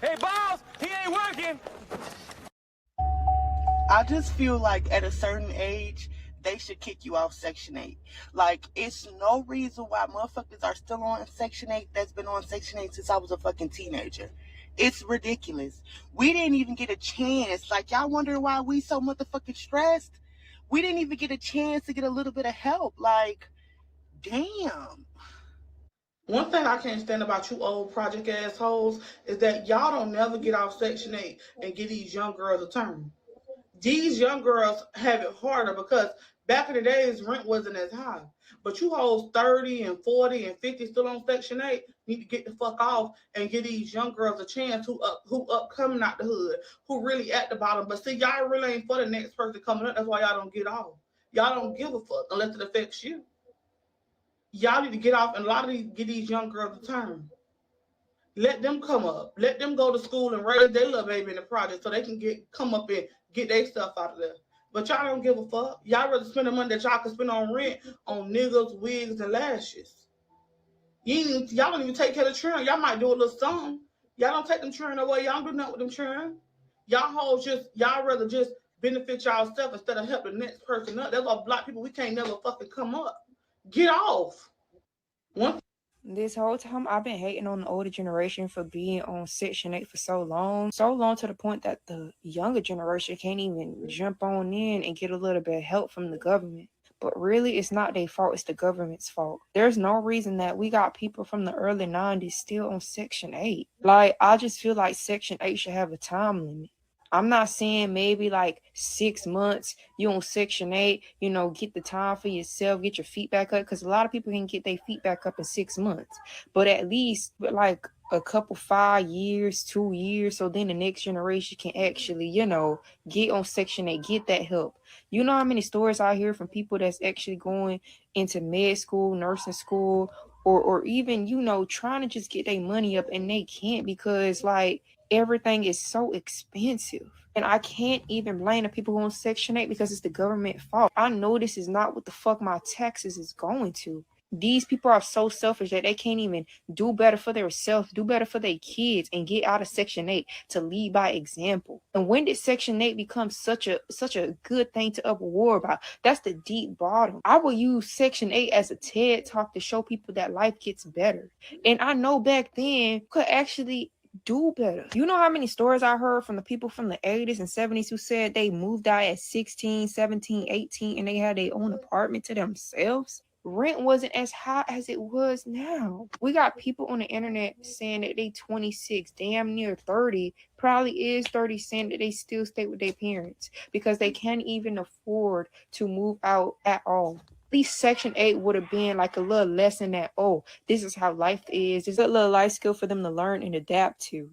Hey, boss, he ain't working. I just feel like at a certain age, they should kick you off Section 8. Like, it's no reason why motherfuckers are still on Section 8 that's been on Section 8 since I was a fucking teenager. It's ridiculous. We didn't even get a chance. Like, y'all wondering why we so motherfucking stressed? We didn't even get a chance to get a little bit of help. Like, damn. One thing I can't stand about you old project assholes is that y'all don't never get off Section 8 and give these young girls a turn. These young girls have it harder because back in the days, rent wasn't as high. But you hoes 30 and 40 and 50 still on Section 8 need to get the fuck off and give these young girls a chance who up coming out the hood, who really at the bottom. But see, y'all really ain't for the next person coming up. That's why y'all don't get off. Y'all don't give a fuck unless it affects you. Y'all need to get off and a lot of these get these young girls a turn. Let them come up. Let them go to school and raise their little baby in the project so they can come up and get their stuff out of there. But y'all don't give a fuck. Y'all rather spend the money that y'all can spend on rent on niggas, wigs, and lashes. Y'all don't even take care of the children. Y'all might do a little something. Y'all don't take them children away. Y'all don't do nothing with them children. Y'all rather just benefit y'allself instead of help the next person up. That's why black people, we can't never fucking come up. Get off. This whole time I've been hating on the older generation for being on Section 8 for so long to the point that the younger generation can't even jump on in and get a little bit of help from the government. But really, it's not their fault, it's the government's fault. There's no reason that we got people from the early 90s still on Section 8. Like, I just feel like Section 8 should have a time limit. I'm not saying maybe like 6 months, you on Section 8, get the time for yourself, get your feet back up, because a lot of people can get their feet back up in 6 months. But at least like a couple 5 years, 2 years, so then the next generation can actually, get on Section 8, get that help. You know how many stories I hear from people that's actually going into med school, nursing school, or even, trying to just get their money up and they can't because like everything is so expensive. And I can't even blame the people who on Section 8 because it's the government fault. I know this is not what the fuck my taxes is going to. These people are so selfish that they can't even do better for themselves, do better for their kids, and get out of Section 8 to lead by example. And when did Section 8 become such a good thing to up a war about? That's the deep bottom. I will use Section 8 as a TED talk to show people that life gets better. And I know back then could actually do better. You know how many stories I heard from the people from the 80s and 70s who said they moved out at 16, 17, 18 and they had their own apartment to themselves? Rent wasn't as high as it was now. We got people on the internet saying that they 26, damn near 30, probably is 30, saying that they still stay with their parents because they can't even afford to move out at all. At least Section 8 would have been like a little lesson that, this is how life is. There's a little life skill for them to learn and adapt to,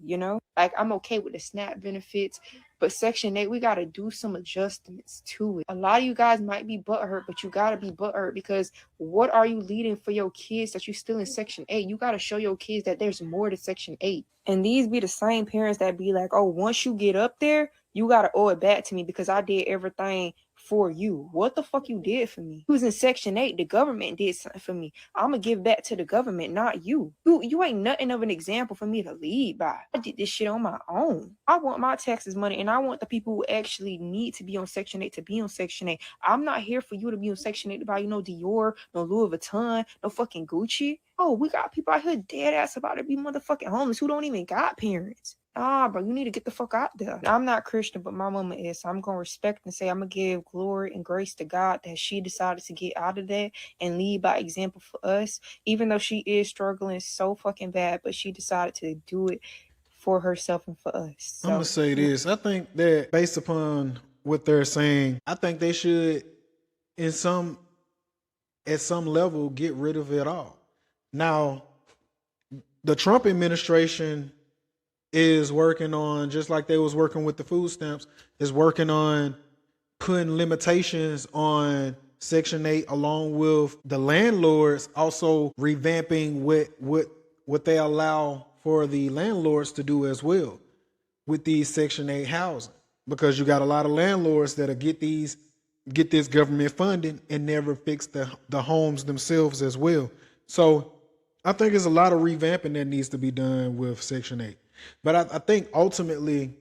Like, I'm okay with the SNAP benefits, but Section 8, we got to do some adjustments to it. A lot of you guys might be butthurt, but you got to be butthurt because what are you leading for your kids that you're still in Section 8? You got to show your kids that there's more to Section 8. And these be the same parents that be like, once you get up there, you got to owe it back to me because I did everything for you. What the fuck you did for me? You was in Section 8. The government did something for me. I'm going to give back to the government, not you. You ain't nothing of an example for me to lead by. I did this shit on my own. I want my taxes money, and I want the people who actually need to be on Section 8 to be on Section 8. I'm not here for you to be on Section 8 to buy, Dior, no Louis Vuitton, no fucking Gucci. We got people out here dead ass about to be motherfucking homeless who don't even got parents. Bro, you need to get the fuck out there. I'm not Christian, but my mama is. So I'm going to respect and say I'm going to give glory and grace to God that she decided to get out of that and lead by example for us, even though she is struggling so fucking bad, but she decided to do it for herself and for us. So, I'm going to say this. I think that based upon what they're saying, I think they should, at some level, get rid of it all. Now, the Trump administration is working on, just like they was working with the food stamps, is working on putting limitations on Section 8 along with the landlords also revamping what they allow for the landlords to do as well with these Section 8 housing. Because you got a lot of landlords that'll get this government funding and never fix the homes themselves as well. So I think there's a lot of revamping that needs to be done with Section 8. But I think ultimately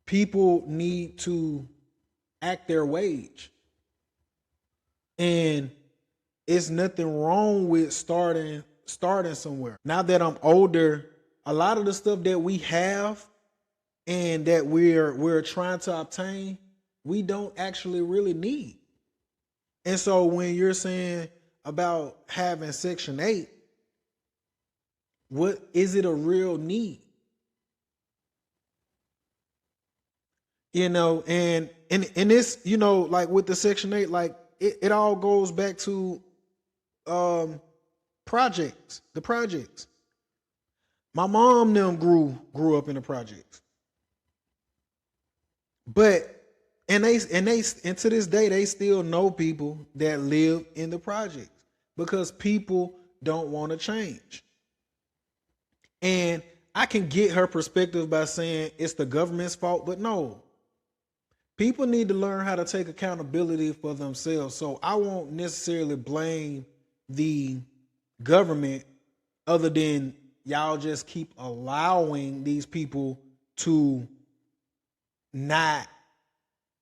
people need to act their wage. And it's nothing wrong with starting somewhere. Now that I'm older, a lot of the stuff that we have and that we're trying to obtain, we don't actually really need. And so when you're saying about having Section 8, what is it a real need? You know, and this, you know, like with the Section 8, like it all goes back to the projects. My mom them grew up in the projects. But and to this day they still know people that live in the projects because people don't want to change. And I can get her perspective by saying it's the government's fault, but no. People need to learn how to take accountability for themselves. So I won't necessarily blame the government other than y'all just keep allowing these people to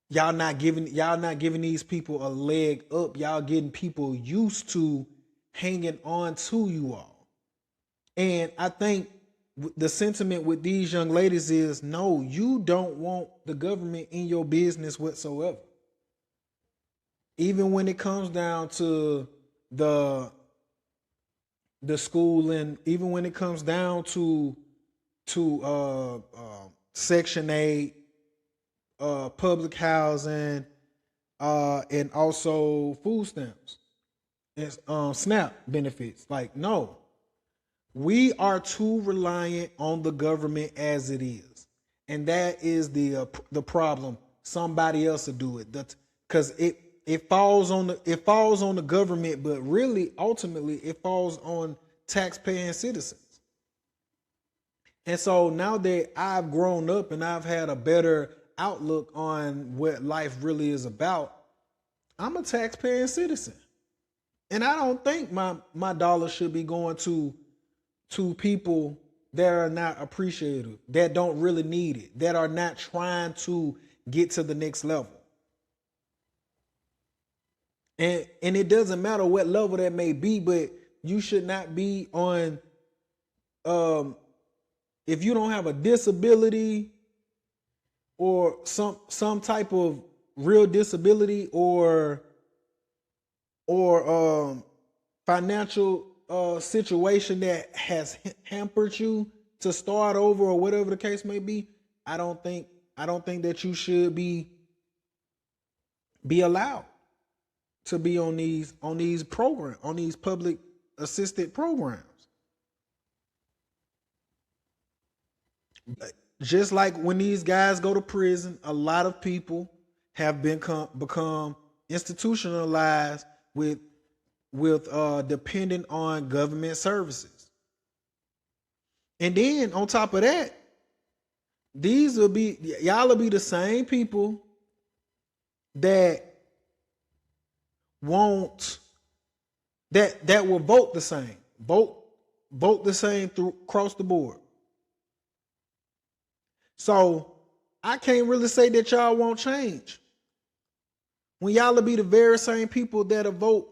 y'all not giving these people a leg up. Y'all getting people used to hanging on to you all. And I think the sentiment with these young ladies is, no, you don't want the government in your business whatsoever. Even when it comes down to the school, and even when it comes down to Section 8, public housing, and also food stamps and SNAP benefits. Like, no. We are too reliant on the government as it is, and that is the problem. Somebody else will do it, because it falls on the government, but really, ultimately, it falls on taxpaying citizens. And so now that I've grown up and I've had a better outlook on what life really is about, I'm a taxpaying citizen, and I don't think my dollar should be going to people that are not appreciative, that don't really need it, that are not trying to get to the next level. And it doesn't matter what level that may be, but you should not be on, if you don't have a disability or some type of real disability or financial situation that has hampered you to start over or whatever the case may be, I don't think that you should be allowed to be on these programs, on these public assisted programs. Just like when these guys go to prison, a lot of people have become institutionalized with dependent on government services. And then on top of that, y'all will be the same people that will vote the same, vote the same across the board. So I can't really say that y'all won't change when y'all will be the very same people that'll vote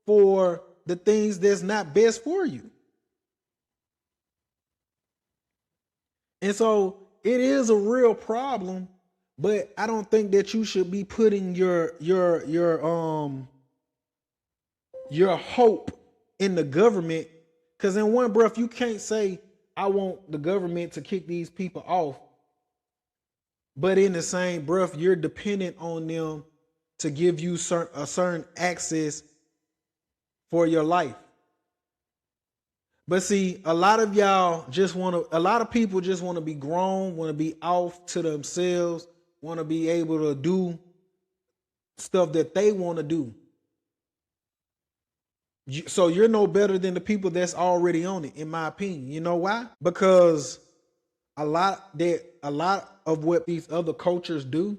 for the things that's not best for you. And so it is a real problem, but I don't think that you should be putting your hope in the government, because in one breath you can't say I want the government to kick these people off, but in the same breath you're dependent on them to give you a certain access for your life. But see, a lot of people just want to be grown, want to be off to themselves, want to be able to do stuff that they want to do. So you're no better than the people that's already on it, in my opinion. You know why? Because a lot of what these other cultures do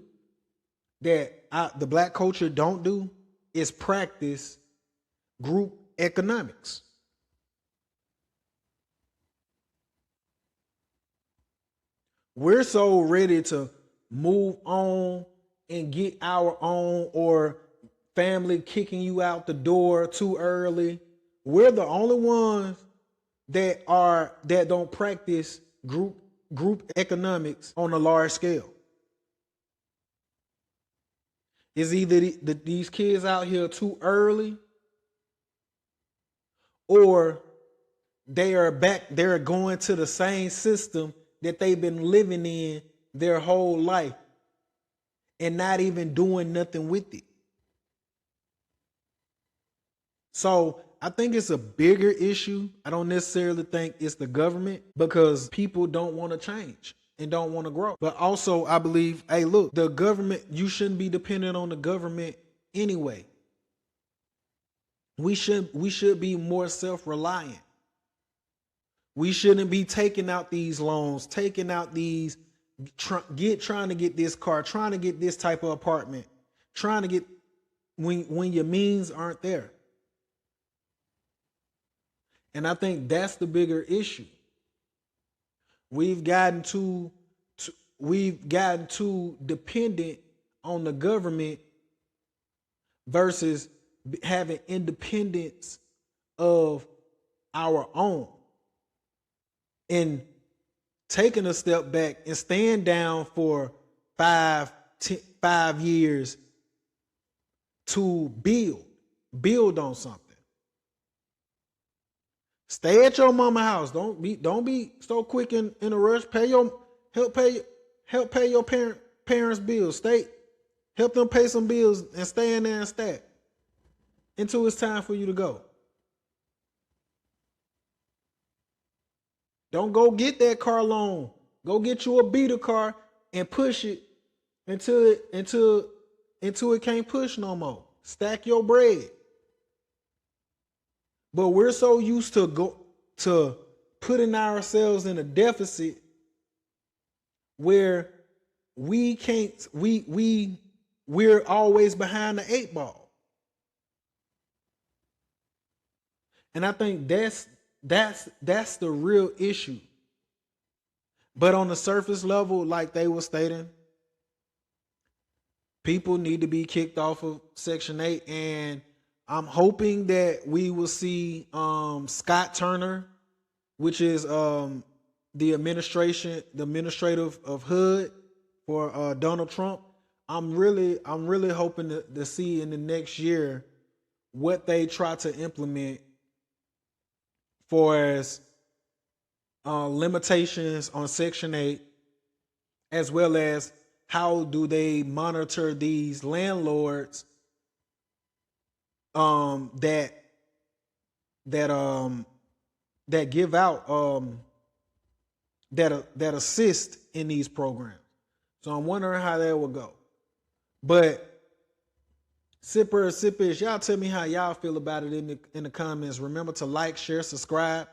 that the black culture don't do is practice group economics. We're so ready to move on and get our own, or family kicking you out the door too early. We're the only ones that don't practice group economics on a large scale. It's either these kids out here too early, or they're going to the same system that they've been living in their whole life and not even doing nothing with it. So I think it's a bigger issue. I don't necessarily think it's the government, because people don't want to change and don't want to grow. But also I believe, hey, look, the government, you shouldn't be dependent on the government anyway. We should be more self-reliant. We shouldn't be taking out these loans, taking out these, trying to get this car, trying to get this type of apartment, trying to get, when your means aren't there. And I think that's the bigger issue. We've gotten too dependent on the government versus having independence of our own, and taking a step back and staying down for 5 years to build on something. Stay at your mama house. Don't be so quick in a rush. Help pay your parents' bills. Help them pay some bills and stay in there and stack until it's time for you to go. Don't go get that car loan. Go get you a beater car and push it until it can't push no more. Stack your bread. But we're so used to putting ourselves in a deficit where we're always behind the 8 ball. And I think that's the real issue. But on the surface level, like they were stating, people need to be kicked off of Section 8, and I'm hoping that we will see Scott Turner, which is the administrative of HUD for Donald Trump. I'm really hoping to see in the next year what they try to implement for as limitations on Section 8, as well as how do they monitor these landlords that give out that assist in these programs. So I'm wondering how that will go. But sippers, y'all tell me how y'all feel about it in the comments. Remember to like, share, subscribe.